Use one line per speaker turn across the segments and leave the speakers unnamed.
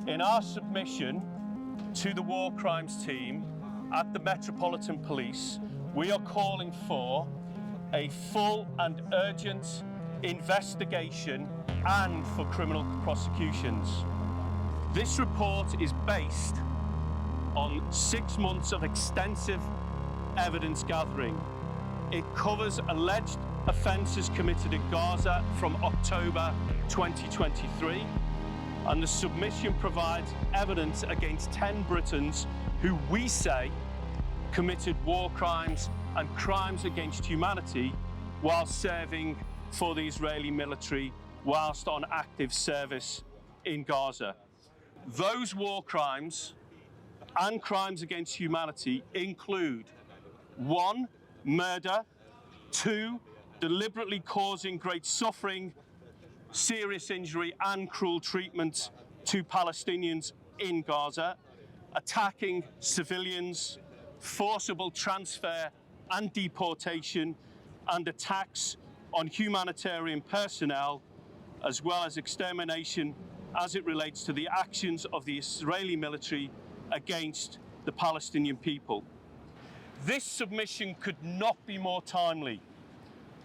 In our submission to the war crimes team at the Metropolitan Police, we are calling for a full and urgent investigation and for criminal prosecutions. This report is based on 6 months of extensive evidence gathering. It covers alleged offences committed in Gaza from October 2023, and the submission provides evidence against 10 Britons who we say committed war crimes and crimes against humanity while serving for the Israeli military whilst on active service in Gaza. Those war crimes and crimes against humanity include 1. Murder, 2. Deliberately causing great suffering, serious injury and cruel treatment to Palestinians in Gaza, attacking civilians, forcible transfer and deportation, and attacks on humanitarian personnel, as well as extermination as it relates to the actions of the Israeli military against the Palestinian people. This submission could not be more timely.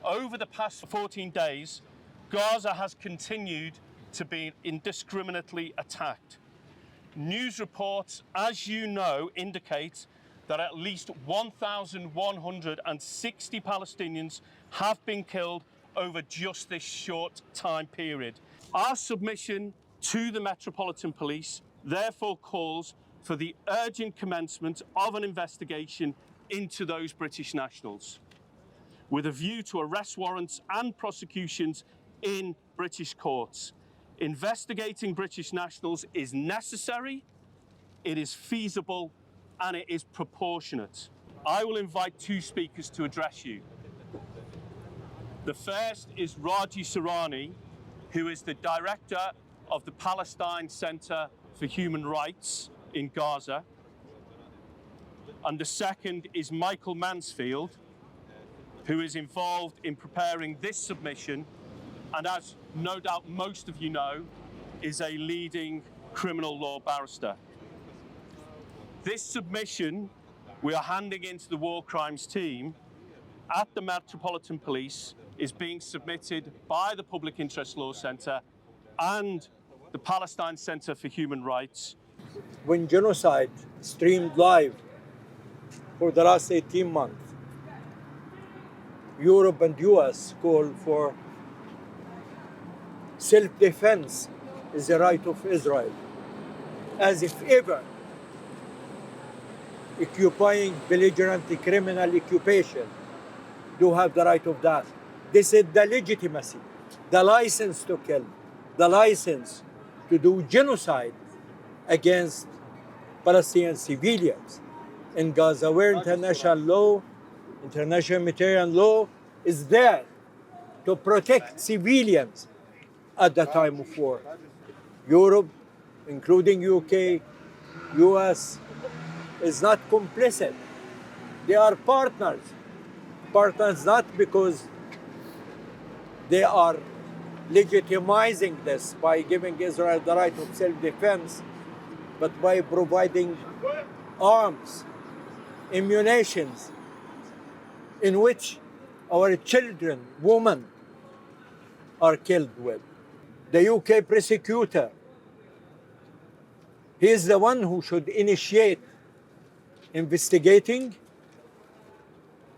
Over the past 14 days, Gaza has continued to be indiscriminately attacked. News reports, as you know, indicate that at least 1,160 Palestinians have been killed over just this short time period. Our submission to the Metropolitan Police therefore calls for the urgent commencement of an investigation into those British nationals, with a view to arrest warrants and prosecutions in British courts. Investigating British nationals is necessary, it is feasible, and it is proportionate. I will invite 2 speakers to address you. The first is Raji Sourani, who is the director of the Palestinian Centre for Human Rights in Gaza. And the second is Michael Mansfield, who is involved in preparing this submission, and as no doubt most of you know, is a leading criminal law barrister. This submission we are handing into the war crimes team at the Metropolitan Police is being submitted by the Public Interest Law Centre and the Palestinian Centre for Human Rights.
When genocide streamed live for the last 18 months, Europe and US called for self-defense is the right of Israel, as if ever occupying belligerent criminal occupation do have the right of that. This is the legitimacy, the license to kill, the license to do genocide against Palestinian civilians in Gaza, where international law, international humanitarian law is there to protect civilians at the time of war. Europe, including UK, US, is not complicit. They are partners. Partners not because they are legitimizing this by giving Israel the right of self-defense, but by providing arms, ammunitions, in which our children, women, are killed with. The UK prosecutor, he is the one who should initiate investigating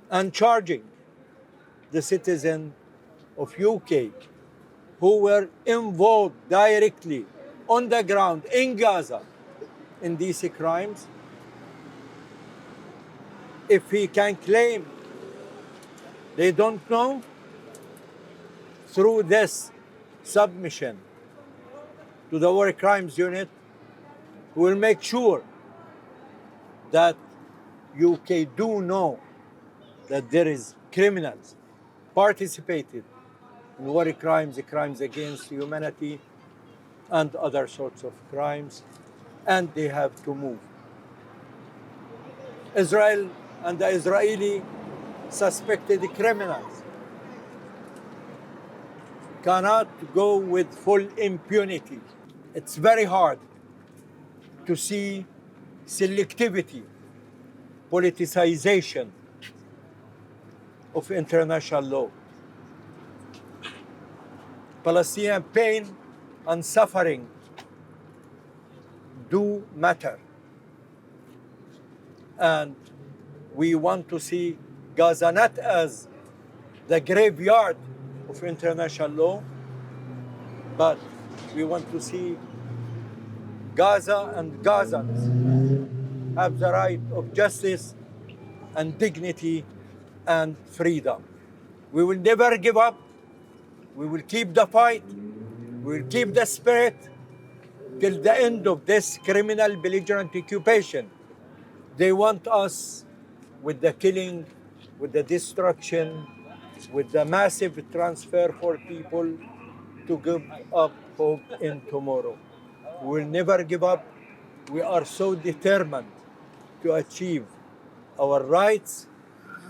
and charging the citizens of UK who were involved directly on the ground in Gaza in these crimes. If he can claim they don't know, through this submission to the War Crimes Unit, we will make sure that UK do know that there is criminals participated in war crimes, crimes against humanity, and other sorts of crimes, and they have to move. Israel and the Israeli suspected criminals cannot go with full impunity. It's very hard to see selectivity, politicization of international law. Palestinian pain and suffering do matter. And we want to see Gaza not as the graveyard of international law, but we want to see Gaza and Gazans have the right of justice and dignity and freedom. We will never give up. We will keep the fight. We will keep the spirit till the end of this criminal belligerent occupation. They want us with the killing, with the destruction, with the massive transfer for people to give up hope in tomorrow. We will never give up. We are so determined to achieve our rights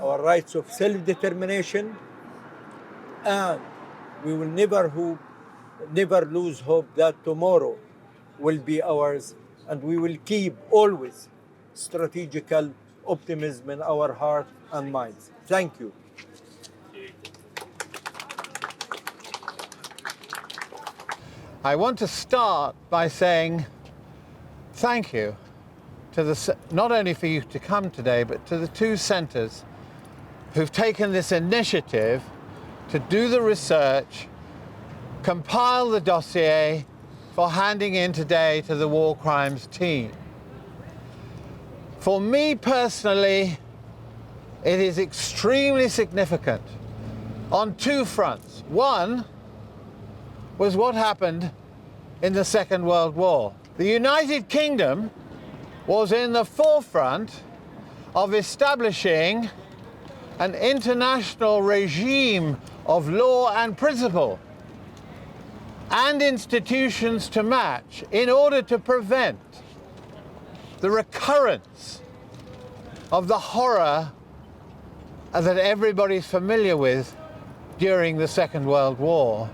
of self-determination, and we will never lose hope that tomorrow will be ours, and we will keep always strategical optimism in our heart and minds. Thank you.
I want to start by saying thank you to not only for you to come today, but to the two centres who've taken this initiative to do the research, compile the dossier for handing in today to the war crimes team. For me personally, it is extremely significant on two fronts. One was what happened in the Second World War. The United Kingdom was in the forefront of establishing an international regime of law and principle and institutions to match in order to prevent the recurrence of the horror that everybody's familiar with during the Second World War.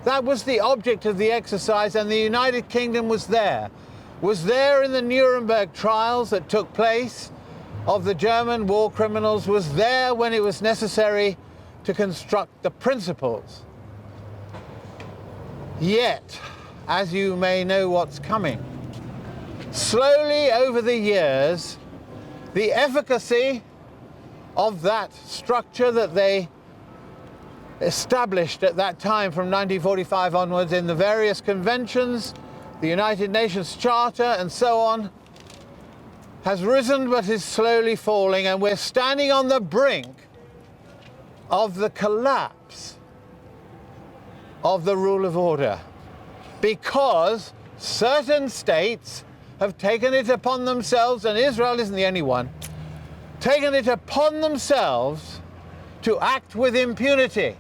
That was the object of the exercise, and the United Kingdom was there in the Nuremberg trials that took place of the German war criminals, was there when it was necessary to construct the principles. Yet, as you may know what's coming, slowly over the years, the efficacy of that structure that they established at that time from 1945 onwards in the various conventions, the United Nations Charter and so on, has risen but is slowly falling, and we're standing on the brink of the collapse of the rule of order, because certain states have taken it upon themselves, and Israel isn't the only one, taken it upon themselves to act with impunity.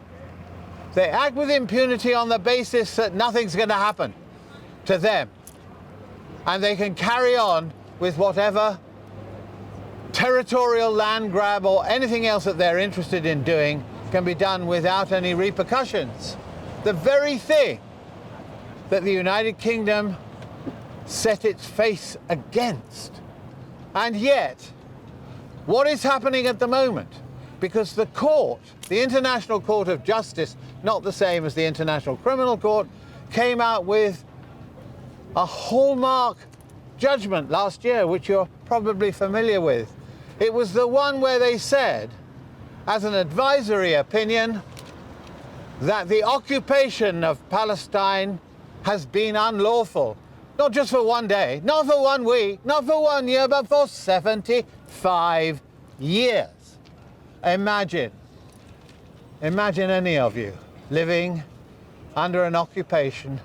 They act with impunity on the basis that nothing's going to happen to them, and they can carry on with whatever territorial land grab or anything else that they're interested in doing can be done without any repercussions. The very thing that the United Kingdom set its face against. And yet, what is happening at the moment? Because the court, the International Court of Justice, not the same as the International Criminal Court, came out with a hallmark judgment last year, which you're probably familiar with. It was the one where they said, as an advisory opinion, that the occupation of Palestine has been unlawful. Not just for one day, not for 1 week, not for 1 year, but for 75 years. Imagine any of you living under an occupation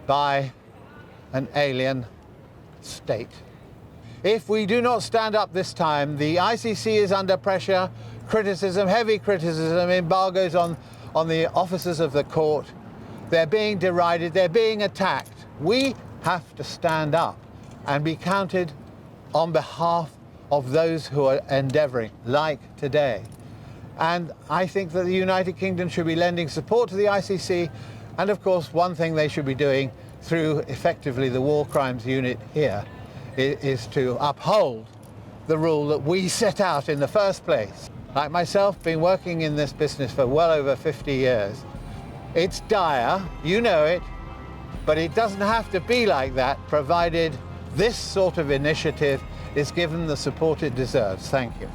by an alien state. If we do not stand up this time, the ICC is under pressure, criticism, heavy criticism, embargoes on the officers of the court. They're being derided, they're being attacked. We have to stand up and be counted on behalf of those who are endeavouring, like today. And I think that the United Kingdom should be lending support to the ICC, and of course one thing they should be doing through effectively the war crimes unit here is to uphold the rule that we set out in the first place. Like myself, been working in this business for well over 50 years. It's dire, you know it, but it doesn't have to be like that, provided this sort of initiative is given the support it deserves. Thank you.